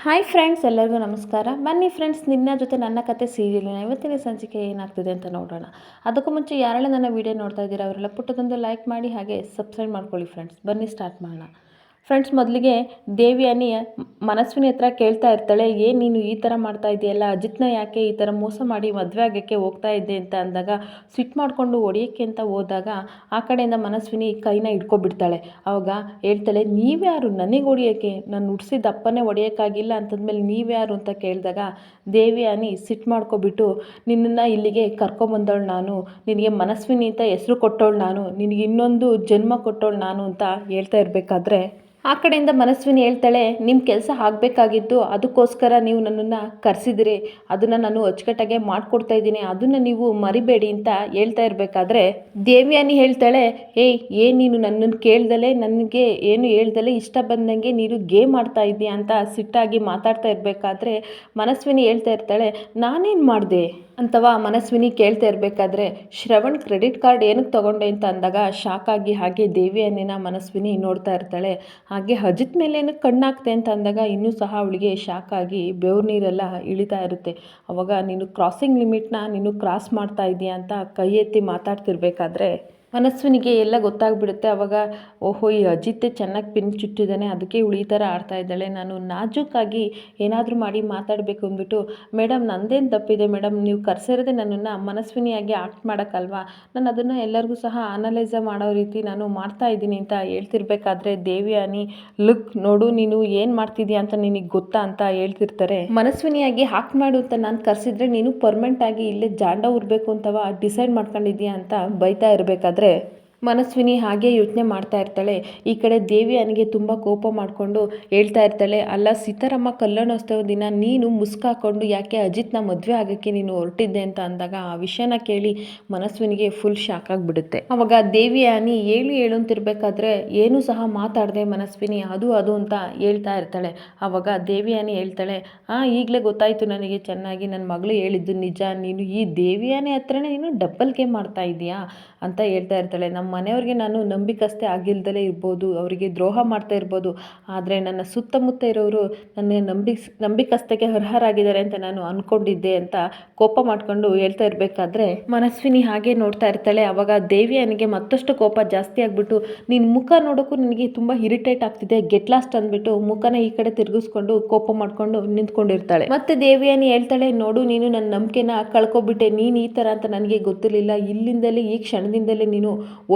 Hi friends, ಎಲ್ಲರಿಗೂ ನಮಸ್ಕಾರ. ಬನ್ನಿ ಫ್ರೆಂಡ್ಸ್, ನಿನ್ನ ಜೊತೆ ನನ್ನ ಕತೆ ಸೀರಿಯಲಿನ ಇವತ್ತಿನ ಸಂಚಿಕೆ ಏನಾಗ್ತಿದೆ ಅಂತ ನೋಡೋಣ. ಅದಕ್ಕೂ ಮುಂಚೆ ಯಾರೆಲ್ಲ ನನ್ನ ವೀಡಿಯೋ ನೋಡ್ತಾ ಇದ್ದೀರಾ ಅವರೆಲ್ಲ ಪುಟ್ಟದೊಂದು ಲೈಕ್ ಮಾಡಿ, ಹಾಗೆ ಸಬ್ಸ್ಕ್ರೈಬ್ ಮಾಡ್ಕೊಳ್ಳಿ ಫ್ರೆಂಡ್ಸ್. ಬನ್ನಿ ಸ್ಟಾರ್ಟ್ ಮಾಡೋಣ. ಫ್ರೆಂಡ್ಸ್, ಮೊದಲಿಗೆ ದೇವಿಯಾನಿ ಮನಸ್ವಿನಿ ಹತ್ರ ಕೇಳ್ತಾ ಇರ್ತಾಳೆ, ಏನು ನೀನು ಈ ಥರ ಮಾಡ್ತಾ ಇದೆಯಲ್ಲ, ಅಜಿತ್ನ ಯಾಕೆ ಈ ಥರ ಮೋಸ ಮಾಡಿ ಮದುವೆ ಆಗೋಕ್ಕೆ ಹೋಗ್ತಾ ಇದ್ದೆ ಅಂತ ಅಂದಾಗ ಸಿಟ್ಟು ಮಾಡಿಕೊಂಡು ಹೊಡೆಯೋಕ್ಕೆ ಅಂತ ಹೋದಾಗ ಆ ಕಡೆಯಿಂದ ಮನಸ್ವಿನಿ ಕೈನ ಹಿಡ್ಕೊಬಿಡ್ತಾಳೆ. ಆವಾಗ ಹೇಳ್ತಾಳೆ, ನೀವ್ಯಾರು ನನಗೆ ಹೊಡಿಯೋಕ್ಕೆ, ನಾನು ಹುಡ್ಸಿದ ಅಪ್ಪನೇ ಹೊಡೆಯೋಕ್ಕಾಗಿಲ್ಲ ಅಂತಂದ್ಮೇಲೆ ನೀವ್ಯಾರು ಅಂತ ಕೇಳಿದಾಗ ದೇವಿಯಾನಿ ಸಿಟ್ಟು ಮಾಡ್ಕೊಬಿಟ್ಟು, ನಿನ್ನನ್ನು ಇಲ್ಲಿಗೆ ಕರ್ಕೊಂಬಂದವಳು ನಾನು, ನಿನಗೆ ಮನಸ್ವಿನಿ ಅಂತ ಹೆಸರು ಕೊಟ್ಟವಳು ನಾನು, ನಿನಗೆ ಇನ್ನೊಂದು ಜನ್ಮ ಕೊಟ್ಟವಳು ನಾನು ಅಂತ ಹೇಳ್ತಾ ಇರಬೇಕಾದ್ರೆ ಆ ಕಡೆಯಿಂದ ಮನಸ್ವಿನಿ ಹೇಳ್ತಾಳೆ, ನಿಮ್ಮ ಕೆಲಸ ಆಗಬೇಕಾಗಿದ್ದು, ಅದಕ್ಕೋಸ್ಕರ ನೀವು ನನ್ನನ್ನು ಕರೆಸಿದಿರಿ, ಅದನ್ನು ನಾನು ಅಚ್ಚುಕಟ್ಟಾಗೆ ಮಾಡಿಕೊಡ್ತಾ ಇದ್ದೀನಿ, ಅದನ್ನು ನೀವು ಮರಿಬೇಡಿ ಅಂತ ಹೇಳ್ತಾ ಇರಬೇಕಾದ್ರೆ ದೇವಿಯಾನಿ ಹೇಳ್ತಾಳೆ, ಏನು ನೀನು ನನ್ನನ್ನು ಕೇಳ್ದಲೆ, ನನಗೆ ಏನು ಹೇಳ್ದಲೆ ಇಷ್ಟ ಬಂದಂಗೆ ನೀನು ಗೇಮ್ ಆಡ್ತಾ ಇದ್ದೀಯಾ ಅಂತ ಸಿಟ್ಟಾಗಿ ಮಾತಾಡ್ತಾ ಇರಬೇಕಾದ್ರೆ ಮನಸ್ವಿನಿ ಹೇಳ್ತಾ ಇರ್ತಾಳೆ, ನಾನೇನು ಮಾಡಿದೆ ಅಂತವ ಮನಸ್ವಿನಿ ಕೇಳ್ತಾ ಇರಬೇಕಾದ್ರೆ ಶ್ರವಣ್ ಕ್ರೆಡಿಟ್ ಕಾರ್ಡ್ ಏನಕ್ಕೆ ತೊಗೊಂಡೆ ಅಂತ ಅಂದಾಗ ಶಾಕಾಗಿ ಹಾಗೆ ದೇವಿಯನ್ನಿನ ಮನಸ್ವಿನಿ ನೋಡ್ತಾ ಇರ್ತಾಳೆ. ಹಾಗೆ ಅಜಿತ್ ಮೇಲೆ ಏನಕ್ಕೆ ಕಣ್ಣಾಗ್ತೆ ಅಂತ ಅಂದಾಗ ಇನ್ನೂ ಸಹ ಅವಳಿಗೆ ಶಾಕಾಗಿ ಬೆವ್ರು ನೀರೆಲ್ಲ ಇಳಿತಾ ಇರುತ್ತೆ. ಅವಾಗ ನೀನು ಕ್ರಾಸಿಂಗ್ ಲಿಮಿಟ್ನ ನೀನು ಕ್ರಾಸ್ ಮಾಡ್ತಾ ಇದೀಯಾ ಅಂತ ಕೈ ಎತ್ತಿ ಮಾತಾಡ್ತಿರ್ಬೇಕಾದ್ರೆ ಮನಸ್ವಿನಿಗೆ ಎಲ್ಲ ಗೊತ್ತಾಗ್ಬಿಡುತ್ತೆ. ಅವಾಗ ಓಹೋ, ಈ ಅಜಿತ್ತೇ ಚೆನ್ನಾಗಿ ಪಿನ್ ಚುಟ್ಟಿದ್ದಾನೆ, ಅದಕ್ಕೆ ಇವಳು ಈ ಥರ ಆಡ್ತಾ ಇದ್ದಾಳೆ, ನಾನು ನಾಜೂಕಾಗಿ ಏನಾದರೂ ಮಾಡಿ ಮಾತಾಡಬೇಕು ಅಂದ್ಬಿಟ್ಟು, ಮೇಡಮ್ ನಂದೇನು ತಪ್ಪಿದೆ ಮೇಡಮ್, ನೀವು ಕರೆಸಿರೋದೇ ನನ್ನನ್ನು ಮನಸ್ವಿನಿಯಾಗಿ ಆಕ್ಟ್ ಮಾಡೋಕ್ಕಲ್ವಾ, ನಾನು ಅದನ್ನು ಎಲ್ಲರಿಗೂ ಸಹ ಅನಲೈಸ ಮಾಡೋ ರೀತಿ ನಾನು ಮಾಡ್ತಾ ಇದ್ದೀನಿ ಅಂತ ಹೇಳ್ತಿರ್ಬೇಕಾದ್ರೆ ದೇವಿಯಾನಿ, ಲುಕ್ ನೋಡು ನೀನು ಏನು ಮಾಡ್ತಿದ್ಯಾ ಅಂತ ನಿನಗೆ ಗೊತ್ತಾ ಅಂತ ಹೇಳ್ತಿರ್ತಾರೆ. ಮನಸ್ವಿನಿಯಾಗಿ ಆಕ್ಟ್ ಮಾಡು ಅಂತ ನಾನು ಕರೆಸಿದ್ರೆ ನೀನು ಪರ್ಮನೆಂಟಾಗಿ ಇಲ್ಲೇ ಜಾಂಡ ಉರ್ಬೇಕು ಅಂತವ ಡಿಸೈಡ್ ಮಾಡ್ಕೊಂಡಿದ್ಯಾ ಅಂತ ಬೈತಾ ಇರಬೇಕಾದ್ರೆ ಮನಸ್ವಿನಿ ಹಾಗೆ ಯೋಚನೆ ಮಾಡ್ತಾ ಇರ್ತಾಳೆ. ಈ ಕಡೆ ದೇವಿಯಾನಿಗೆ ತುಂಬ ಕೋಪ ಮಾಡಿಕೊಂಡು ಹೇಳ್ತಾ ಇರ್ತಾಳೆ, ಅಲ್ಲ ಸೀತಾರಾಮ ಕಲ್ಯಾಣೋತ್ಸವ ದಿನ ನೀನು ಮುಸ್ಕಾಕೊಂಡು ಯಾಕೆ ಅಜಿತ್ನ ಮದುವೆ ಆಗೋಕ್ಕೆ ನೀನು ಹೊರಟಿದ್ದೆ ಅಂತ ಅಂದಾಗ ಆ ವಿಷಯನ ಕೇಳಿ ಮನಸ್ವಿನಿಗೆ ಫುಲ್ ಶಾಕ್ ಆಗಿಬಿಡುತ್ತೆ. ಅವಾಗ ದೇವಿಯಾನಿ ಹೇಳು ಅಂತಿರ್ಬೇಕಾದ್ರೆ ಏನೂ ಸಹ ಮಾತಾಡದೆ ಮನಸ್ವಿನಿ ಅದು ಅಂತ ಹೇಳ್ತಾ ಇರ್ತಾಳೆ. ಆವಾಗ ದೇವಿಯಾನಿ ಹೇಳ್ತಾಳೆ, ಈಗಲೇ ಗೊತ್ತಾಯಿತು ನನಗೆ ಚೆನ್ನಾಗಿ, ನನ್ನ ಮಗಳು ಹೇಳಿದ್ದು ನಿಜ, ನೀನು ಈ ದೇವಿಯಾನಿ ಹತ್ರನೇ ನೀನು ಡಬ್ಬಲ್ ಗೇಮ್ ಮಾಡ್ತಾ ಇದೀಯಾ ಅಂತ ಹೇಳ್ತಾ ಇರ್ತಾಳೆ. ನಮ್ಮ ಮನೆಯವ್ರಿಗೆ ನಾನು ನಂಬಿಕಸ್ಥೆ ಆಗಿಲ್ದಲೇ ಇರ್ಬೋದು, ಅವರಿಗೆ ದ್ರೋಹ ಮಾಡ್ತಾ ಇರ್ಬೋದು, ಆದರೆ ನನ್ನ ಸುತ್ತಮುತ್ತ ಇರೋರು ನನ್ನ ನಂಬಿಕಸ್ಥೆಗೆ ಅರ್ಹರಾಗಿದ್ದಾರೆ ಅಂತ ನಾನು ಅಂದ್ಕೊಂಡಿದ್ದೆ ಅಂತ ಕೋಪ ಮಾಡಿಕೊಂಡು ಹೇಳ್ತಾ ಇರಬೇಕಾದ್ರೆ ಮನಸ್ವಿನಿ ಹಾಗೆ ನೋಡ್ತಾ ಇರ್ತಾಳೆ. ಅವಾಗ ದೇವಿಯನಿಗೆ ಮತ್ತಷ್ಟು ಕೋಪ ಜಾಸ್ತಿ ಆಗಿಬಿಟ್ಟು, ನಿನ್ನ ಮುಖ ನೋಡೋಕ್ಕೂ ನನಗೆ ತುಂಬ ಇರಿಟೇಟ್ ಆಗ್ತಿದೆ, ಗೆಟ್ ಲಾಸ್ಟ್ ಅಂದ್ಬಿಟ್ಟು ಮುಖನ ಈ ಕಡೆ ತಿರುಗಿಸ್ಕೊಂಡು ಕೋಪ ಮಾಡಿಕೊಂಡು ನಿಂತ್ಕೊಂಡಿರ್ತಾಳೆ. ಮತ್ತೆ ದೇವಿಯಾನಿ ಹೇಳ್ತಾಳೆ, ನೋಡು ನೀನು ನನ್ನ ನಂಬಿಕೆನ ಕಳ್ಕೊಬಿಟ್ಟೆ, ನೀನು ಈ ಥರ ಅಂತ ನನಗೆ ಗೊತ್ತಿರಲಿಲ್ಲ, ಇಲ್ಲಿಂದಲೇ ಈ ಕ್ಷಣದಿಂದಲೇ ನೀನು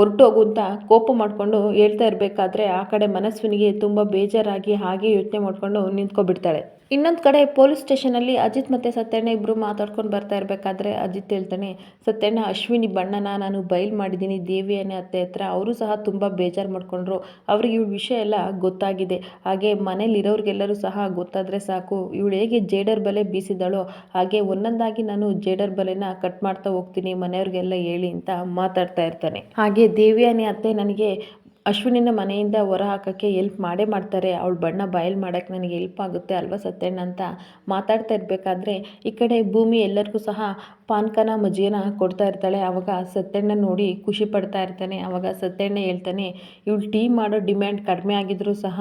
ಹೊರಟೋಗು ಅಂತ ಕೋಪ ಮಾಡಿಕೊಂಡು ಹೇಳ್ತಾ ಇರಬೇಕಾದ್ರೆ ಆ ಕಡೆ ಮನಸ್ವಿನಿಗೆ ತುಂಬ ಬೇಜಾರಾಗಿ ಹಾಗೆ ಯೋಚನೆ ಮಾಡಿಕೊಂಡು ನಿಂತ್ಕೊಬಿಡ್ತಾಳೆ. ಇನ್ನೊಂದು ಕಡೆ ಪೊಲೀಸ್ ಸ್ಟೇಷನಲ್ಲಿ ಅಜಿತ್ ಮತ್ತು ಸತ್ಯಣ್ಣ ಇಬ್ಬರು ಮಾತಾಡ್ಕೊಂಡು ಬರ್ತಾ ಇರಬೇಕಾದ್ರೆ ಅಜಿತ್ ಹೇಳ್ತಾನೆ, ಸತ್ಯಣ್ಣ ಅಶ್ವಿನಿ ಬಣ್ಣನ ನಾನು ಬಯಲು ಮಾಡಿದ್ದೀನಿ ದೇವಿಯಾನಿ ಅತ್ತೆ ಹತ್ರ, ಅವರು ಸಹ ತುಂಬ ಬೇಜಾರು ಮಾಡ್ಕೊಂಡ್ರು, ಅವ್ರಿಗೆ ಇವಳ ವಿಷಯ ಎಲ್ಲ ಗೊತ್ತಾಗಿದೆ, ಹಾಗೆ ಮನೇಲಿರೋರಿಗೆಲ್ಲರೂ ಸಹ ಗೊತ್ತಾದರೆ ಸಾಕು, ಇವಳು ಹೇಗೆ ಜೇಡರ್ ಬಲೆ ಬೀಸಿದಾಳೋ ಹಾಗೆ ಒಂದೊಂದಾಗಿ ನಾನು ಜೇಡರ್ ಬಲೆನ ಕಟ್ ಮಾಡ್ತಾ ಹೋಗ್ತೀನಿ ಮನೆಯವ್ರಿಗೆಲ್ಲ ಹೇಳಿ ಅಂತ ಮಾತಾಡ್ತಾ ಇರ್ತಾನೆ. ಹಾಗೆ ದೇವಿಯಾನಿ ಅತ್ತೆ ನನಗೆ ಅಶ್ವಿನಿನ ಮನೆಯಿಂದ ಹೊರ ಹಾಕೋಕ್ಕೆ ಹೆಲ್ಪ್ ಮಾಡೇ ಮಾಡ್ತಾರೆ, ಅವಳ ಬಣ್ಣ ಬಯಲು ಮಾಡೋಕ್ಕೆ ನನಗೆ ಹೆಲ್ಪ್ ಆಗುತ್ತೆ ಅಲ್ವಾ ಸತ್ಯಣ್ಣ ಅಂತ ಮಾತಾಡ್ತಾ ಇರಬೇಕಾದ್ರೆ ಈ ಕಡೆ ಭೂಮಿ ಎಲ್ಲರಿಗೂ ಸಹ ಪಾನ್ಕನ ಮಜ್ಜಿಗೆನ ಕೊಡ್ತಾ ಇರ್ತಾಳೆ. ಆವಾಗ ಸತ್ಯಣ್ಣ ನೋಡಿ ಖುಷಿ ಪಡ್ತಾ ಇರ್ತಾನೆ. ಆವಾಗ ಸತ್ಯಣ್ಣ ಹೇಳ್ತಾನೆ, ಇವಳು ಟೀ ಮಾಡೋ ಡಿಮ್ಯಾಂಡ್ ಕಡಿಮೆ ಆಗಿದ್ರೂ ಸಹ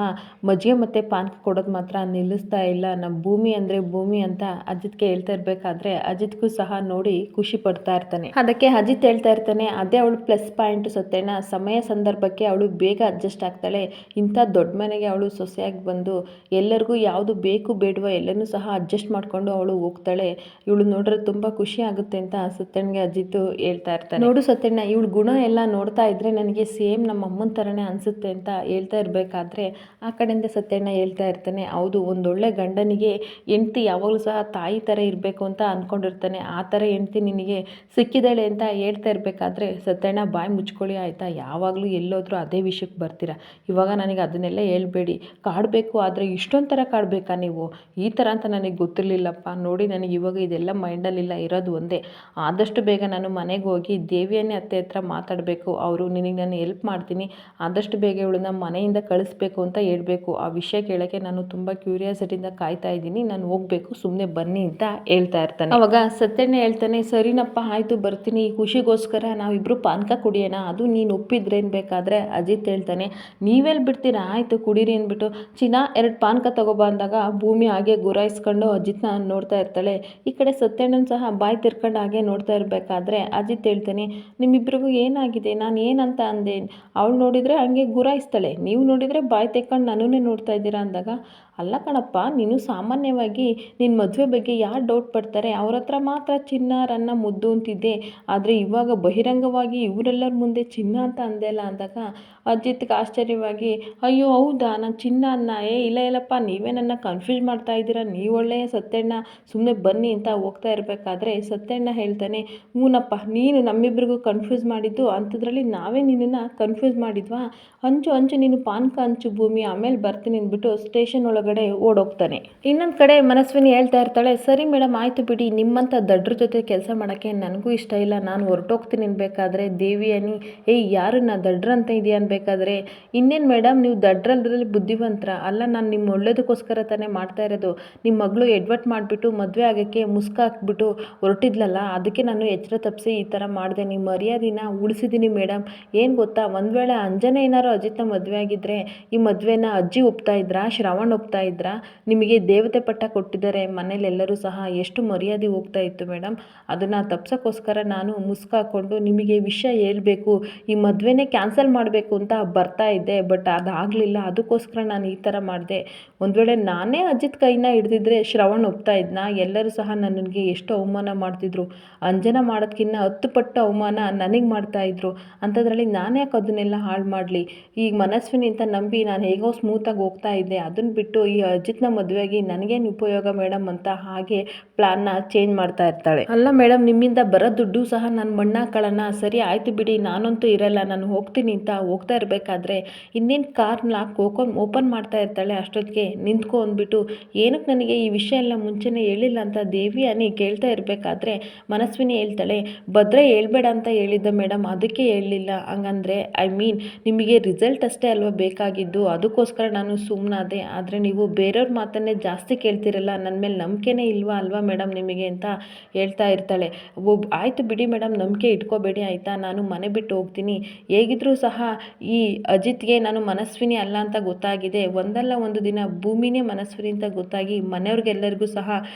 ಮಜ್ಜಿಗೆ ಮತ್ತು ಪಾನ್ಕ ಕೊಡೋದು ಮಾತ್ರ ನಿಲ್ಲಿಸ್ತಾ ಇಲ್ಲ, ನಮ್ಮ ಭೂಮಿ ಅಂದರೆ ಭೂಮಿ ಅಂತ ಅಜಿತ್ಗೆ ಹೇಳ್ತಾ ಇರಬೇಕಾದ್ರೆ ಅಜಿತ್ಗೂ ಸಹ ನೋಡಿ ಖುಷಿ ಪಡ್ತಾ ಇರ್ತಾನೆ. ಅದಕ್ಕೆ ಅಜಿತ್ ಹೇಳ್ತಾ ಇರ್ತಾನೆ, ಅದೇ ಅವಳು ಪ್ಲಸ್ ಪಾಯಿಂಟು ಸತ್ಯಣ್ಣ, ಸಮಯ ಸಂದರ್ಭಕ್ಕೆ ಅವಳು ಬೇಗ ಅಡ್ಜಸ್ಟ್ ಆಗ್ತಾಳೆ, ಇಂಥ ದೊಡ್ಡ ಮನೆಗೆ ಅವಳು ಸೊಸೆಯಾಗಿ ಬಂದು ಎಲ್ಲರಿಗೂ ಯಾವುದು ಬೇಕು ಬೇಡವೋ ಎಲ್ಲನೂ ಸಹ ಅಡ್ಜಸ್ಟ್ ಮಾಡಿಕೊಂಡು ಅವಳು ಹೋಗ್ತಾಳೆ, ಇವಳು ನೋಡ್ರೆ ತುಂಬ ಖುಷಿ ಆಗುತ್ತೆ ಅಂತ ಸತ್ಯಣ್ಣಿಗೆ ಅಜಿತ್ ಹೇಳ್ತಾ ಇರ್ತಾನೆ. ನೋಡು ಸತ್ಯಣ್ಣ, ಇವಳು ಗುಣ ಎಲ್ಲ ನೋಡ್ತಾ ಇದ್ರೆ ನನಗೆ ಸೇಮ್ ನಮ್ಮ ಅಮ್ಮನ ಥರನೇ ಅನಿಸುತ್ತೆ ಅಂತ ಹೇಳ್ತಾ ಇರಬೇಕಾದ್ರೆ ಆ ಕಡೆಯಿಂದ ಸತ್ಯಣ್ಣ ಹೇಳ್ತಾ ಇರ್ತಾನೆ, ಹೌದು, ಒಂದೊಳ್ಳೆ ಗಂಡನಿಗೆ ಹೆಂಡ್ತಿ ಯಾವಾಗಲೂ ಸಹ ತಾಯಿ ಥರ ಇರಬೇಕು ಅಂತ ಅಂದ್ಕೊಂಡಿರ್ತಾನೆ, ಆ ಥರ ಹೆಂಡ್ತಿ ನಿನಗೆ ಸಿಕ್ಕಿದ್ದಾಳೆ ಅಂತ ಹೇಳ್ತಾ ಇರಬೇಕಾದ್ರೆ ಸತ್ಯಣ್ಣ ಬಾಯಿ ಮುಚ್ಕೊಳ್ಳಿ ಆಯಿತಾ, ಯಾವಾಗಲೂ ಎಲ್ಲೋದ್ರೂ ಅದೇ ವಿಷಯಕ್ಕೆ ಬರ್ತೀರಾ, ಇವಾಗ ನನಗೆ ಅದನ್ನೆಲ್ಲ ಹೇಳ್ಬೇಡಿ, ಕಾಡಬೇಕು ಆದರೆ ಇಷ್ಟೊಂದು ಥರ ಕಾಡಬೇಕಾ ನೀವು, ಈ ಥರ ಅಂತ ನನಗೆ ಗೊತ್ತಿರಲಿಲ್ಲಪ್ಪ, ನೋಡಿ ನನಗೆ ಇವಾಗ ಇದೆಲ್ಲ ಮೈಂಡಲ್ಲಿಲ್ಲ, ಇರೋದು ಒಂದೇ, ಆದಷ್ಟು ಬೇಗ ನಾನು ಮನೆಗೆ ಹೋಗಿ ದೇವಿಯನ್ನೇ ಅತ್ತೆ ಹತ್ರ ಮಾತಾಡಬೇಕು, ಅವರು ನಿನಗೆ ನಾನು ಹೆಲ್ಪ್ ಮಾಡ್ತೀನಿ, ಆದಷ್ಟು ಬೇಗ ಇವಳನ್ನ ಮನೆಯಿಂದ ಕಳಿಸ್ಬೇಕು ಅಂತ ಹೇಳಬೇಕು, ಆ ವಿಷಯ ಕೇಳೋಕ್ಕೆ ನಾನು ತುಂಬ ಕ್ಯೂರಿಯಾಸಿಟಿಯಿಂದ ಕಾಯ್ತಾ ಇದ್ದೀನಿ, ನಾನು ಹೋಗಬೇಕು, ಸುಮ್ಮನೆ ಬನ್ನಿ ಅಂತ ಹೇಳ್ತಾ ಇರ್ತಾನೆ. ಅವಾಗ ಸತ್ಯಣ್ಣ ಹೇಳ್ತಾನೆ, ಸರಿನಪ್ಪ ಆಯಿತು ಬರ್ತೀನಿ, ಈ ಖುಷಿಗೋಸ್ಕರ ನಾವಿಬ್ಬರು ಪಾನಕ ಕುಡಿಯೋಣ, ಅದು ನೀನು ಒಪ್ಪಿದ್ರೇನು ಬೇಕಾದರೆ ಅಜಿತ್ ಅಜಿತ್ ಹೇಳ್ತಾನೆ, ನೀವೆಲ್ಲಿ ಬಿಡ್ತೀರಾ, ಆಯಿತು ಕುಡೀರಿ ಅಂದ್ಬಿಟ್ಟು ಚಿನ್ನ 2 ಪಾನಕ ತಗೊಬಾ ಅಂದಾಗ ಭೂಮಿ ಹಾಗೆ ಗುರಾಯಿಸ್ಕೊಂಡು ಅಜಿತ್ನ ನೋಡ್ತಾ ಇರ್ತಾಳೆ. ಈ ಕಡೆ ಸತ್ಯಣ್ಣನ ಸಹ ಬಾಯಿ ತಿರ್ಕೊಂಡು ಹಾಗೆ ನೋಡ್ತಾ ಇರಬೇಕಾದ್ರೆ ಅಜಿತ್ ಹೇಳ್ತಾನೆ, ನಿಮ್ಮಿಬ್ಬರಿಗೂ ಏನಾಗಿದೆ, ನಾನು ಏನಂತ ಅಂದೆ, ಅವಳು ನೋಡಿದರೆ ಹಂಗೆ ಗುರಾಯಿಸ್ತಾಳೆ, ನೀವು ನೋಡಿದರೆ ಬಾಯಿ ತೆಕ್ಕೊಂಡು ನನ್ನನ್ನೇ ನೋಡ್ತಾ ಇದ್ದೀರಾ ಅಂದಾಗ, ಅಲ್ಲ ಕಣಪ್ಪ, ನೀನು ಸಾಮಾನ್ಯವಾಗಿ ನಿನ್ನ ಮದುವೆ ಬಗ್ಗೆ ಯಾರು ಡೌಟ್ ಪಡ್ತಾರೆ ಅವ್ರ ಹತ್ರ ಮಾತ್ರ ಚಿನ್ನ ರನ್ನ ಮುದ್ದು ಅಂತಿದ್ದೆ, ಆದರೆ ಇವಾಗ ಬಹಿರಂಗವಾಗಿ ಇವರೆಲ್ಲರ ಮುಂದೆ ಚಿನ್ನ ಅಂತ ಅಂದೆ ಅಲ್ಲ ಅಂದಾಗ ಅಜಿತ್ಗೆ ಆಶ್ಚರ್ಯವಾಗಿ, ಅಯ್ಯೋ ಹೌದಾ, ನಾನು ಚಿನ್ನ ಅನ್ನ, ಇಲ್ಲ ಇಲ್ಲಪ್ಪ, ನೀವೇ ನನ್ನ ಕನ್ಫ್ಯೂಸ್ ಮಾಡ್ತಾ ಇದ್ದೀರಾ, ನೀವು ಒಳ್ಳೆಯ ಸತ್ಯಣ್ಣ, ಸುಮ್ಮನೆ ಬನ್ನಿ ಅಂತ ಹೋಗ್ತಾ ಇರಬೇಕಾದ್ರೆ ಸತ್ಯಣ್ಣ ಹೇಳ್ತಾನೆ, ಹೂನಪ್ಪ, ನೀನು ನಮ್ಮಿಬ್ಬರಿಗೂ ಕನ್ಫ್ಯೂಸ್ ಮಾಡಿದ್ದು ಅಂಥದ್ರಲ್ಲಿ ನಾವೇ ನಿನ್ನನ್ನು ಕನ್ಫ್ಯೂಸ್ ಮಾಡಿದ್ವಾ, ಹಂಚು ಹಂಚು ನೀನು ಪಾನಕ ಹಂಚು ಭೂಮಿ, ಆಮೇಲೆ ಬರ್ತೀನಿ ಅಂದ್ಬಿಟ್ಟು ಸ್ಟೇಷನ್ ಒಳಗಡೆ ಓಡೋಗ್ತಾನೆ. ಇನ್ನೊಂದು ಕಡೆ ಮನಸ್ವಿನಿ ಹೇಳ್ತಾ ಇರ್ತಾಳೆ, ಸರಿ ಮೇಡಮ್ ಆಯಿತು ಬಿಡಿ, ನಿಮ್ಮಂಥ ದಡ್ರ ಜೊತೆ ಕೆಲಸ ಮಾಡೋಕ್ಕೆ ನನಗೂ ಇಷ್ಟ ಇಲ್ಲ, ನಾನು ಹೊರಟೋಗ್ತೀನಿ ಅನ್ಬೇಕಾದ್ರೆ ದೇವಿಯಾನಿ, ಯಾರನ್ನ ದಡ್ರ ಅಂತ ಇದೆಯಾ ಅನ್ಬೇಕಾದ್ರೆ, ಇನ್ನೇನು ಮೇಡಮ್ ನೀವು ದಡ್ರಲ್ಲಿ ಬುದ್ಧಿವಂತರ ಅಲ್ಲ, ನಾನು ನಿಮ್ಮ ಒಳ್ಳೇದಕ್ಕೋಸ್ಕರ ತಾನೇ ಮಾಡ್ತಾ ಇರೋದು, ನಿಮ್ಮ ಮಗಳು ಎಡ್ವರ್ಟ್ ಮಾಡಿಬಿಟ್ಟು ಮದುವೆ ಆಗೋಕ್ಕೆ ಮುಸ್ಕ ಹಾಕ್ಬಿಟ್ಟು ಹೊರಟಿದ್ಲಲ್ಲ, ಅದಕ್ಕೆ ನಾನು ಎಚ್ಚರ ತಪ್ಪಿಸಿ ಈ ಥರ ಮಾಡಿದೆ, ನಿಮ್ಮ ಮರ್ಯಾದಿನ ಉಳಿಸಿದ್ದೀನಿ ಮೇಡಮ್. ಏನು ಗೊತ್ತಾ, ಒಂದು ವೇಳೆ ಅಂಜನೆ ಏನಾರು ಅಜಿತ್ನ ಮದುವೆ ಆಗಿದ್ದರೆ ಈ ಮದುವೆನ ಅಜ್ಜಿ ಒಪ್ತಾ ಇದ್ರಾ, ಶ್ರವಣ್ ಒಪ್ತಾ ಇದ್ರಾ, ನಿಮಗೆ ದೇವತೆ ಪಟ್ಟ ಕೊಟ್ಟಿದ್ದಾರೆ ಮನೇಲಿ, ಎಲ್ಲರೂ ಸಹ ಎಷ್ಟು ಮರ್ಯಾದೆ ಹೋಗ್ತಾ ಇತ್ತು ಮೇಡಮ್, ಅದನ್ನು ತಪ್ಸೋಕ್ಕೋಸ್ಕರ ನಾನು ಮುಸ್ಕ ಹಾಕ್ಕೊಂಡು ನಿಮಗೆ ವಿಷಯ ಹೇಳಬೇಕು, ಈ ಮದುವೆನೇ ಕ್ಯಾನ್ಸಲ್ ಮಾಡಬೇಕು ಅಂತ ಬರ್ತಾ ಇದ್ದೆ, ಬಟ್ ಅದಾಗಲಿಲ್ಲ, ಅದಕ್ಕೋಸ್ಕರ ನಾನು ಈ ಥರ ಮಾಡಿದೆ. ಒಂದು ವೇಳೆ ನಾನೇ ಅಜಿತ್ ಕೈನ ಹಿಡಿದಿದ್ರೆ ಶ್ರವಣ್ ಒಪ್ತಾ ಇದ್ನ, ಎಲ್ಲರೂ ಸಹ ನನಗೆ ಎಷ್ಟು ಅವಮಾನ ಮಾಡ್ತಿದ್ರು, ಅಂಜನ ಮಾಡೋದಕ್ಕಿಂತ 10 ಪಟ್ಟು ಅವಮಾನ ನನಗೆ ಮಾಡ್ತಾಯಿದ್ರು, ಅಂಥದ್ರಲ್ಲಿ ನಾನು ಯಾಕೆ ಅದನ್ನೆಲ್ಲ ಹಾಳು ಮಾಡಲಿ, ಈಗ ಮನಸ್ವಿನಿ ಅಂತ ನಂಬಿ ನಾನು ಹೇಗೋ ಸ್ಮೂತಾಗಿ ಹೋಗ್ತಾ ಇದ್ದೆ, ಅದನ್ನು ಬಿಟ್ಟು ಈ ಅಜಿತ್ನ ಮದುವೆಯಾಗಿ ನನಗೇನು ಉಪಯೋಗ ಮೇಡಮ್ ಅಂತ ಹಾಗೆ ಪ್ಲಾನ್ನ ಚೇಂಜ್ ಮಾಡ್ತಾ ಇರ್ತಾಳೆ. ಅಲ್ಲ ಮೇಡಮ್, ನಿಮ್ಮಿಂದ ಬರೋ ದುಡ್ಡು ಸಹ ನಾನು ಮಣ್ಣಾಕೊಳ್ಳೋಣ, ಸರಿ ಆಯಿತು ಬಿಡಿ, ನಾನಂತೂ ಇರಲ್ಲ, ನಾನು ಹೋಗ್ತೀನಿ ಅಂತ ಹೋಗ್ತಾ ಇರಬೇಕಾದ್ರೆ ಇನ್ನೇನು ಕಾರ್ನ ಲಾಕ್ ಓಪನ್ ಮಾಡ್ತಾ ಇರ್ತಾಳೆ, ಅಷ್ಟೊತ್ತಿಗೆ ನಿಂತ್ಕೊ ಅಂದ್ಬಿಟ್ಟು, ಏನಕ್ಕೆ ನನಗೆ ಈ ವಿಷಯ ಎಲ್ಲ ಮುಂಚೆನೇ ಹೇಳಿಲ್ಲ ಅಂತ ದೇವಿಯಾನಿ ಕೇಳ್ತಾ ಇರಬೇಕಾದ್ರೆ ಮನಸ್ವಿನಿ ಹೇಳ್ತಾಳೆ, ಭದ್ರ ಹೇಳ್ಬೇಡ ಅಂತ ಹೇಳಿದ್ದ ಮೇಡಮ್, ಅದಕ್ಕೆ ಹೇಳಲಿಲ್ಲ, ಹಂಗಂದ್ರೆ ಐ ಮೀನ್ ನಿಮಗೆ ರಿಸಲ್ಟ್ ಅಷ್ಟೇ ಅಲ್ವಾ ಬೇಕಾಗಿದ್ದು, ಅದಕ್ಕೋಸ್ಕರ ನಾನು ಸುಮ್ಮನಾದೆ, ಆದರೆ ನೀವು ಬೇರೆಯವ್ರ ಮಾತನ್ನೇ ಜಾಸ್ತಿ ಕೇಳ್ತಿರಲ್ಲ, ನನ್ನ ಮೇಲೆ ನಂಬಿಕೆನೇ ಅಲ್ವಾ ಮೇಡಮ್ ನಿಮಗೆ ಅಂತ ಹೇಳ್ತಾ ಇರ್ತಾಳೆ. ಆಯಿತು ಬಿಡಿ ಮೇಡಮ್, ನಂಬಿಕೆ ಇಟ್ಕೋಬೇಡಿ ಆಯಿತಾ, ನಾನು ಮನೆ ಬಿಟ್ಟು ಹೋಗ್ತೀನಿ, ಹೇಗಿದ್ರೂ ಸಹ ಈ ಅಜಿತ್ಗೆ ನಾನು ಮನಸ್ವಿನಿ ಅಲ್ಲ ಅಂತ ಗೊತ್ತಾಗಿದೆ, ಒಂದಲ್ಲ ಒಂದು ದಿನ ಭೂಮಿನೇ ಮನಸ್ವಿನಿ ಅಂತ ಗೊತ್ತಾಗಿ ಮನೆಯವ್ರಿಗೆಲ್ಲರಿಗೂ ಸಹ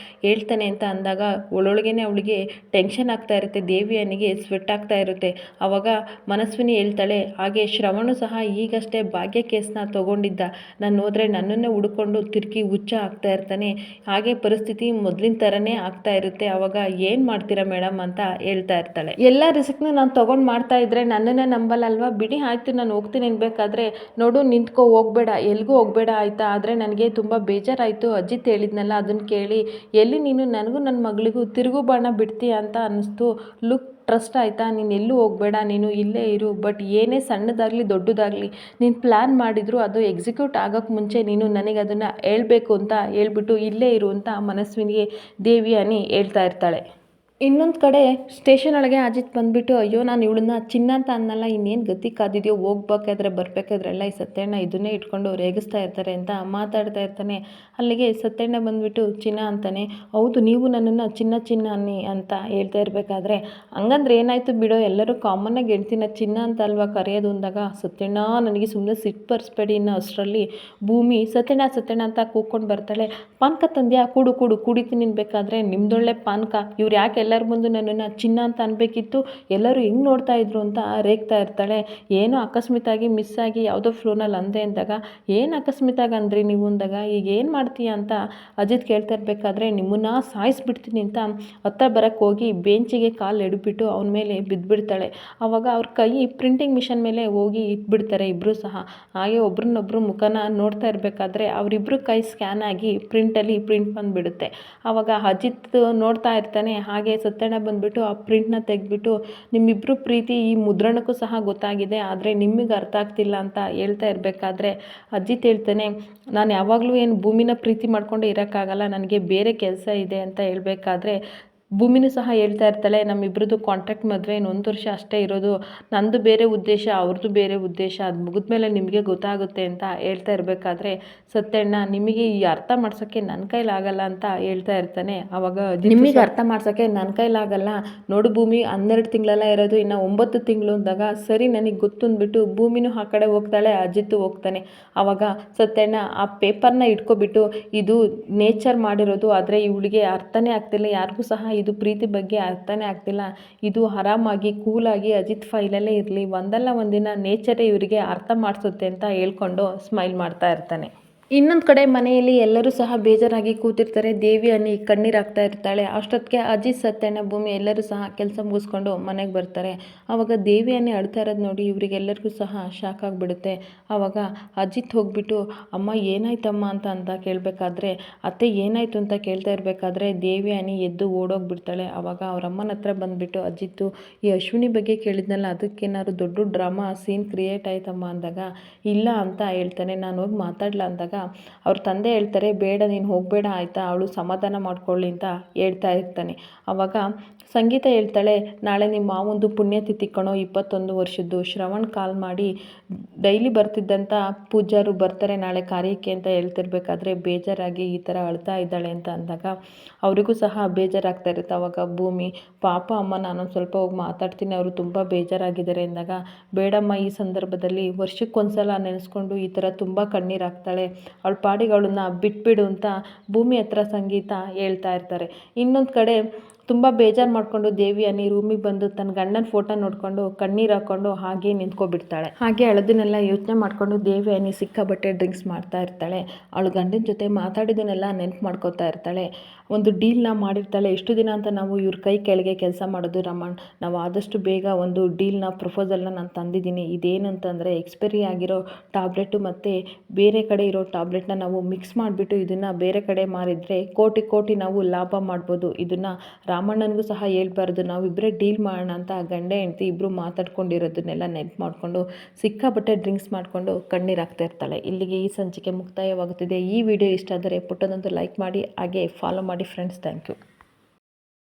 ಹೇಳ್ತಾನೆ ಅಂತ ಅಂದಾಗ ಒಳೊಳಗೇನೆ ಅವಳಿಗೆ ಟೆನ್ಷನ್ ಆಗ್ತಾ ಇರುತ್ತೆ, ದೇವಿಯನಿಗೆ ಸ್ವೆಟ್ ಆಗ್ತಾ ಇರುತ್ತೆ. ಆವಾಗ ಮನಸ್ವಿನಿ ಹೇಳ್ತಾಳೆ, ಹಾಗೆ ಶ್ರವಣು ಸಹ ಈಗಷ್ಟೇ ಭಾಗ್ಯ ಕೇಸ್ನ ತೊಗೊಂಡಿದ್ದ, ನಾನು ಹೋದರೆ ನನ್ನನ್ನೇ ಹುಡ್ಕೊಂಡು ತಿರುಗಿ ಹುಚ್ಚ ಆಗ್ತಾ ಇರ್ತಾನೆ, ಹಾಗೆ ಪರಿಸ್ಥಿತಿ ಮೊದಲಿನ ಥರನೇ ಆಗ್ತಾ ಇರುತ್ತೆ, ಆವಾಗ ಏನು ಮಾಡ್ತೀರಾ ಮೇಡಮ್ ಅಂತ ಹೇಳ್ತಾ ಇರ್ತಾಳೆ. ಎಲ್ಲ ರಿಸ್ಕ್ನು ನಾನು ತೊಗೊಂಡು ಮಾಡ್ತಾ ಇದ್ರೆ ನನ್ನನ್ನೇ ನಂಬಲ್ಲಲ್ವಾ, ಬಿಡಿ ಆಯಿತು ನಾನು ಹೋಗ್ತೀನಿ ಅನ್ಬೇಕಾದ್ರೆ, ನೋಡು ನಿಂತ್ಕೋ, ಹೋಗಬೇಡ, ಎಲ್ಲಿಗೂ ಹೋಗಬೇಡ ಆಯಿತಾ, ಆದರೆ ನನಗೆ ತುಂಬ ಬೇಜಾರಾಯಿತು, ಅಜಿತ್ ಹೇಳಿದ್ನಲ್ಲ ಅದನ್ನು ಕೇಳಿ, ಎಲ್ಲಿ ನೀನು ನನಗೂ ನನ್ನ ಮಗಳಿಗೂ ತಿರುಗು ಬಾಣ ಬಿಡ್ತೀಯ ಅಂತ ಅನ್ನಿಸ್ತು, ಲುಕ್ ಟ್ರಸ್ಟ್ ಆಯಿತಾ, ನೀನು ಎಲ್ಲೂ ಹೋಗಬೇಡ, ನೀನು ಇಲ್ಲೇ ಇರು, ಬಟ್ ಏನೇ ಸಣ್ಣದಾಗಲಿ ದೊಡ್ಡದಾಗಲಿ ನೀನು ಪ್ಲ್ಯಾನ್ ಮಾಡಿದ್ರು ಅದು ಎಕ್ಸಿಕ್ಯೂಟ್ ಆಗೋಕ್ಕೆ ಮುಂಚೆ ನೀನು ನನಗೆ ಅದನ್ನು ಹೇಳಬೇಕು ಅಂತ ಹೇಳ್ಬಿಟ್ಟು ಇಲ್ಲೇ ಇರು ಅಂತ ಮನಸ್ವಿನಿಗೆ ದೇವಿಯಾನಿ ಹೇಳ್ತಾ ಇರ್ತಾಳೆ. ಇನ್ನೊಂದು ಕಡೆ ಸ್ಟೇಷನ್ ಒಳಗೆ ಅಜಿತ್ ಬಂದುಬಿಟ್ಟು, ಅಯ್ಯೋ ನಾನು ಇವಳನ್ನ ಚಿನ್ನ ಅಂತ ಅನ್ನಲ್ಲ, ಇನ್ನೇನು ಗತಿ ಕಾದಿದೆಯೋ, ಹೋಗ್ಬೇಕಾದ್ರೆ ಬರಬೇಕಾದ್ರೆಲ್ಲ ಈ ಸತ್ಯಣ್ಣ ಇದನ್ನೇ ಇಟ್ಕೊಂಡು ರೇಗಿಸ್ತಾ ಇರ್ತಾರೆ ಅಂತ ಮಾತಾಡ್ತಾ ಇರ್ತಾನೆ. ಅಲ್ಲಿಗೆ ಸತ್ಯಣ್ಣ ಬಂದುಬಿಟ್ಟು ಚಿನ್ನ ಅಂತಾನೆ, ಹೌದು ನೀವು ನನ್ನನ್ನು ಚಿನ್ನ ಅನ್ನಿ ಅಂತ ಹೇಳ್ತಾ ಇರಬೇಕಾದ್ರೆ, ಹಂಗಂದ್ರೆ ಏನಾಯಿತು ಬಿಡೋ, ಎಲ್ಲರೂ ಕಾಮನ್ನಾಗಿ ಹೇಳ್ತೀನ ಚಿನ್ನ ಅಂತ ಅಲ್ವಾ ಕರೆಯೋದು ಅಂದಾಗ, ಸತ್ಯಣ್ಣ ನನಗೆ ಸುಮ್ಮನೆ ಸಿಟ್ಟು ಬರ್ಸ್ಬೇಡಿ ಅನ್ನೋ ಅಷ್ಟರಲ್ಲಿ ಭೂಮಿ ಸತ್ಯಣ್ಣ ಅಂತ ಕೂತ್ಕೊಂಡು ಬರ್ತಾಳೆ. ಪಾನಕ ತಂದ್ಯಾ, ಕುಡಿತೀನಿ ಅನ್ಬೇಕಾದ್ರೆ, ನಿಮ್ದೊಳ್ಳೆ ಪಾನಕ, ಇವ್ರು ಯಾಕೆ ಎಲ್ಲರ ಮುಂದೆ ನನ್ನನ್ನು ಚಿನ್ನ ಅಂತ ಅನ್ಬೇಕಿತ್ತು, ಎಲ್ಲರೂ ಹೆಂಗೆ ನೋಡ್ತಾ ಇದ್ರು ಅಂತ ರೇಗ್ತಾ ಇರ್ತಾಳೆ. ಏನೋ ಅಕಸ್ಮಾತಾಗಿ ಮಿಸ್ ಆಗಿ ಯಾವುದೋ ಫ್ಲೋನಲ್ಲಿ ಅಂದೆ ಅಂದಾಗ, ಏನು ಅಕಸ್ಮಾತಾಗಿ ಅಂದ್ರಿ ನೀವು ಅಂದಾಗ, ಈಗ ಏನು ಮಾಡ್ತೀಯ ಅಂತ ಅಜಿತ್ ಕೇಳ್ತಾ ಇರಬೇಕಾದ್ರೆ, ನಿಮ್ಮನ್ನ ಸಾಯಿಸ್ಬಿಡ್ತೀನಿ ಅಂತ ಹತ್ರ ಬರೋಕ್ಕೆ ಹೋಗಿ ಬೆಂಚಿಗೆ ಕಾಲು ಎಡ್ಬಿಟ್ಟು ಅವನ ಮೇಲೆ ಬಿದ್ದುಬಿಡ್ತಾಳೆ. ಆವಾಗ ಅವ್ರ ಕೈ ಪ್ರಿಂಟಿಂಗ್ ಮಿಷನ್ ಮೇಲೆ ಹೋಗಿ ಇಟ್ಬಿಡ್ತಾರೆ ಇಬ್ಬರು ಸಹ. ಹಾಗೆ ಒಬ್ರನ್ನೊಬ್ರು ಮುಖನ ನೋಡ್ತಾ ಇರಬೇಕಾದ್ರೆ ಅವರಿಬ್ಬರು ಕೈ ಸ್ಕ್ಯಾನ್ ಆಗಿ ಪ್ರಿಂಟಲ್ಲಿ ಪ್ರಿಂಟ್ ಬಂದುಬಿಡುತ್ತೆ. ಆವಾಗ ಅಜಿತ್ ನೋಡ್ತಾ ಇರ್ತಾನೆ, ಹಾಗೆ ಸತ್ಯಣ್ಣ ಬಂದುಬಿಟ್ಟು ಆ ಪ್ರಿಂಟ್ನ ತೆಗೆದ್ಬಿಟ್ಟು, ನಿಮ್ಮಿಬ್ಬರು ಪ್ರೀತಿ ಈ ಮುದ್ರಣಕ್ಕೂ ಸಹ ಗೊತ್ತಾಗಿದೆ, ಆದರೆ ನಿಮಗೆ ಅರ್ಥ ಆಗ್ತಿಲ್ಲ ಅಂತ ಹೇಳ್ತಾ ಇರಬೇಕಾದ್ರೆ ಅಜಿತ್ ಹೇಳ್ತಾನೆ, ನಾನು ಯಾವಾಗಲೂ ಏನು ಭೂಮಿನ ಪ್ರೀತಿ ಮಾಡ್ಕೊಂಡೇ ಇರೋಕ್ಕಾಗಲ್ಲ, ನನಗೆ ಬೇರೆ ಕೆಲಸ ಇದೆ ಅಂತ ಹೇಳಬೇಕಾದ್ರೆ ಭೂಮಿನೂ ಸಹ ಹೇಳ್ತಾ ಇರ್ತಾಳೆ, ನಮ್ಮಿಬ್ರದ್ದು ಕಾಂಟ್ರಾಕ್ಟ್ ಮದುವೆ ಇನ್ನೊಂದು ವರ್ಷ ಅಷ್ಟೇ ಇರೋದು, ನಂದು ಬೇರೆ ಉದ್ದೇಶ ಅವ್ರದ್ದು ಬೇರೆ ಉದ್ದೇಶ, ಅದು ಮುಗಿದ್ಮೇಲೆ ನಿಮಗೆ ಗೊತ್ತಾಗುತ್ತೆ ಅಂತ ಹೇಳ್ತಾ ಇರಬೇಕಾದ್ರೆ ಸತ್ಯಣ್ಣ ನಿಮಗೆ ಈ ಅರ್ಥ ಮಾಡ್ಸೋಕ್ಕೆ ನನ್ನ ಕೈಲಾಗಲ್ಲ ಅಂತ ಹೇಳ್ತಾ ಇರ್ತಾನೆ. ಆವಾಗ ನಿಮಗೆ ಅರ್ಥ ಮಾಡ್ಸೋಕ್ಕೆ ನನ್ನ ಕೈಲಾಗಲ್ಲ ನೋಡು ಭೂಮಿ, 12 ತಿಂಗಳೆಲ್ಲ ಇರೋದು, ಇನ್ನು 9 ತಿಂಗಳು ಅಂದಾಗ ಸರಿ ನನಗೆ ಗೊತ್ತು ಅಂದ್ಬಿಟ್ಟು ಭೂಮಿನೂ ಆ ಕಡೆ ಹೋಗ್ತಾಳೆ, ಅಜಿತ್ತು ಹೋಗ್ತಾನೆ. ಆವಾಗ ಸತ್ಯಣ್ಣ ಆ ಪೇಪರ್ನ ಇಟ್ಕೊಬಿಟ್ಟು ಇದು ನೇಚರ್ ಮಾಡಿರೋದು, ಆದರೆ ಇವಳಿಗೆ ಅರ್ಥನೇ ಆಗ್ತಿಲ್ಲ, ಯಾರಿಗೂ ಸಹ ಇದು ಪ್ರೀತಿ ಬಗ್ಗೆ ಅರ್ಥನೇ ಆಗ್ತಿಲ್ಲ, ಇದು ಆರಾಮಾಗಿ ಕೂಲಾಗಿ ಅಜಿತ್ ಫೈಲಲ್ಲೇ ಇರಲಿ, ಒಂದಲ್ಲ ಒಂದಿನ ನೇಚರೇ ಇವರಿಗೆ ಅರ್ಥ ಮಾಡಿಸುತ್ತೆ ಅಂತ ಹೇಳ್ಕೊಂಡು ಸ್ಮೈಲ್ ಮಾಡ್ತಾ ಇರ್ತಾನೆ. ಇನ್ನೊಂದು ಕಡೆ ಮನೆಯಲ್ಲಿ ಎಲ್ಲರೂ ಸಹ ಬೇಜಾರಾಗಿ ಕೂತಿರ್ತಾರೆ. ದೇವಿ ಅನ್ನಿ ಕಣ್ಣೀರು ಹಾಕ್ತಾ ಇರ್ತಾಳೆ. ಅಷ್ಟೊತ್ತಿಗೆ ಅಜಿತ್ ಸತ್ಯಣ್ಣ ಭೂಮಿ ಎಲ್ಲರೂ ಸಹ ಕೆಲಸ ಮುಗಿಸ್ಕೊಂಡು ಮನೆಗೆ ಬರ್ತಾರೆ. ಆವಾಗ ದೇವಿ ಅನ್ನಿ ಅಳ್ತಾ ಇರೋದು ನೋಡಿ ಇವರಿಗೆಲ್ಲರಿಗೂ ಸಹ ಶಾಕ್ ಆಗಿಬಿಡುತ್ತೆ. ಆವಾಗ ಅಜಿತ್ ಹೋಗ್ಬಿಟ್ಟು ಅಮ್ಮ ಏನಾಯ್ತಮ್ಮ ಅಂತ ಕೇಳಬೇಕಾದ್ರೆ, ಅತ್ತೆ ಏನಾಯಿತು ಅಂತ ಕೇಳ್ತಾ ಇರಬೇಕಾದ್ರೆ ದೇವಿ ಅನ್ನಿ ಎದ್ದು ಓಡೋಗ್ಬಿಡ್ತಾಳೆ. ಆವಾಗ ಅವ್ರ ಅಮ್ಮನ ಹತ್ರ ಬಂದುಬಿಟ್ಟು ಅಜಿತ್ತು ಈ ಅಶ್ವಿನಿ ಬಗ್ಗೆ ಕೇಳಿದ್ನಲ್ಲ, ಅದಕ್ಕೇನಾದ್ರು ದೊಡ್ಡ ಡ್ರಾಮಾ ಸೀನ್ ಕ್ರಿಯೇಟ್ ಆಯ್ತಮ್ಮ ಅಂದಾಗ ಇಲ್ಲ ಅಂತ ಹೇಳ್ತಾನೆ. ನಾನು ಹೋಗಿ ಮಾತಾಡಲ ಅಂದಾಗ ಅವ್ರ ತಂದೆ ಹೇಳ್ತಾರೆ, ಬೇಡ ನೀನು ಹೋಗಬೇಡ ಆಯಿತಾ, ಅವಳು ಸಮಾಧಾನ ಮಾಡ್ಕೊಳ್ಳಿ ಅಂತ ಹೇಳ್ತಾ ಇರ್ತಾನೆ. ಆವಾಗ ಸಂಗೀತ ಹೇಳ್ತಾಳೆ, ನಾಳೆ ನಿಮ್ಮ ಮಾವಂದು ಪುಣ್ಯತಿಥಿ ಕಣೋ, 21 ವರ್ಷದ್ದು. ಶ್ರವಣ್ ಕಾಲ್ ಮಾಡಿ ಡೈಲಿ ಬರ್ತಿದ್ದಂಥ ಪೂಜಾರು ಬರ್ತಾರೆ ನಾಳೆ ಕಾರ್ಯಕ್ಕೆ ಅಂತ ಹೇಳ್ತಿರ್ಬೇಕಾದ್ರೆ ಬೇಜಾರಾಗಿ ಈ ಥರ ಅಳ್ತಾ ಇದ್ದಾಳೆ ಅಂತ ಅಂದಾಗ ಅವರಿಗೂ ಸಹ ಬೇಜಾರಾಗ್ತಾ ಇರುತ್ತೆ. ಆವಾಗ ಭೂಮಿ ಪಾಪ ಅಮ್ಮ ನಾನೊಂದು ಸ್ವಲ್ಪ ಹೋಗಿ ಮಾತಾಡ್ತೀನಿ, ಅವರು ತುಂಬ ಬೇಜಾರಾಗಿದ್ದಾರೆ ಅಂದಾಗ ಬೇಡಮ್ಮ, ಈ ಸಂದರ್ಭದಲ್ಲಿ ವರ್ಷಕ್ಕೊಂದ್ಸಲ ನೆನೆಸ್ಕೊಂಡು ಈ ಥರ ತುಂಬ ಕಣ್ಣೀರು ಹಾಕ್ತಾಳೆ, ಅವಳ ಪಾಡಿಗೆ ಅವಳನ್ನ ಬಿಟ್ಬಿಡು ಅಂತ ಭೂಮಿ ಹತ್ರ ಸಂಗೀತ ಹೇಳ್ತಾ ಇರ್ತಾರೆ. ಇನ್ನೊಂದು ಕಡೆ ತುಂಬ ಬೇಜಾರು ಮಾಡಿಕೊಂಡು ದೇವಿ ಅನ್ನಿ ರೂಮಿಗೆ ಬಂದು ತನ್ನ ಗಂಡನ ಫೋಟೋ ನೋಡಿಕೊಂಡು ಕಣ್ಣೀರು ಹಾಕ್ಕೊಂಡು ಹಾಗೆ ನಿಂತ್ಕೊಬಿಡ್ತಾಳೆ. ಹಾಗೆ ಅಳೋದನ್ನೆಲ್ಲ ಯೋಚನೆ ಮಾಡಿಕೊಂಡು ದೇವಿ ಅನ್ನಿ ಸಿಕ್ಕಾಬಟ್ಟೆ ಡ್ರಿಂಕ್ಸ್ ಮಾಡ್ತಾ ಇರ್ತಾಳೆ. ಅವಳು ಗಂಡನ ಜೊತೆ ಮಾತಾಡಿದ್ದನ್ನೆಲ್ಲ ನೆನಪು ಮಾಡ್ಕೋತಾ ಇರ್ತಾಳೆ. ಒಂದು ಡೀಲ್ನ ಮಾಡಿರ್ತಾಳೆ, ಎಷ್ಟು ದಿನ ಅಂತ ನಾವು ಇವ್ರ ಕೈ ಕೆಳಗೆ ಕೆಲಸ ಮಾಡೋದು ರಮಣ್, ನಾವು ಆದಷ್ಟು ಬೇಗ ಒಂದು ಡೀಲ್ನ ಪ್ರಪೋಸಲ್ನ ನಾನು ತಂದಿದ್ದೀನಿ. ಇದೇನಂತಂದರೆ ಎಕ್ಸ್ಪೈರಿ ಆಗಿರೋ ಟ್ಯಾಬ್ಲೆಟು ಮತ್ತು ಬೇರೆ ಕಡೆ ಇರೋ ಟ್ಯಾಬ್ಲೆಟ್ನ ನಾವು ಮಿಕ್ಸ್ ಮಾಡಿಬಿಟ್ಟು ಇದನ್ನು ಬೇರೆ ಕಡೆ ಮಾರಿದರೆ ಕೋಟಿ ನಾವು ಲಾಭ ಮಾಡ್ಬೋದು. ಇದನ್ನು ರಾಮಣ್ಣನಿಗೂ ಸಹ ಹೇಳ್ಬಾರ್ದು, ನಾವಿಬ್ಬರೇ ಡೀಲ್ ಮಾಡೋಣ ಅಂತ ಗಂಡ ಹೆಂಡತಿ ಇಬ್ಬರು ಮಾತಾಡ್ಕೊಂಡಿರೋದನ್ನೆಲ್ಲ ನೆನಪು ಮಾಡಿಕೊಂಡು ಸಿಕ್ಕಾಬಟ್ಟೆ ಡ್ರಿಂಕ್ಸ್ ಮಾಡಿಕೊಂಡು ಕಣ್ಣೀರು ಹಾಕ್ತಾ ಇರ್ತಾಳೆ. ಇಲ್ಲಿಗೆ ಈ ಸಂಚಿಕೆ ಮುಕ್ತಾಯವಾಗುತ್ತಿದೆ. ಈ ವಿಡಿಯೋ ಇಷ್ಟ ಆದರೆ ಪುಟ್ಟದೊಂದು ಲೈಕ್ ಮಾಡಿ, ಹಾಗೆ ಫಾಲೋ ಮಾಡಿ ಫ್ರೆಂಡ್ಸ್. Thank you.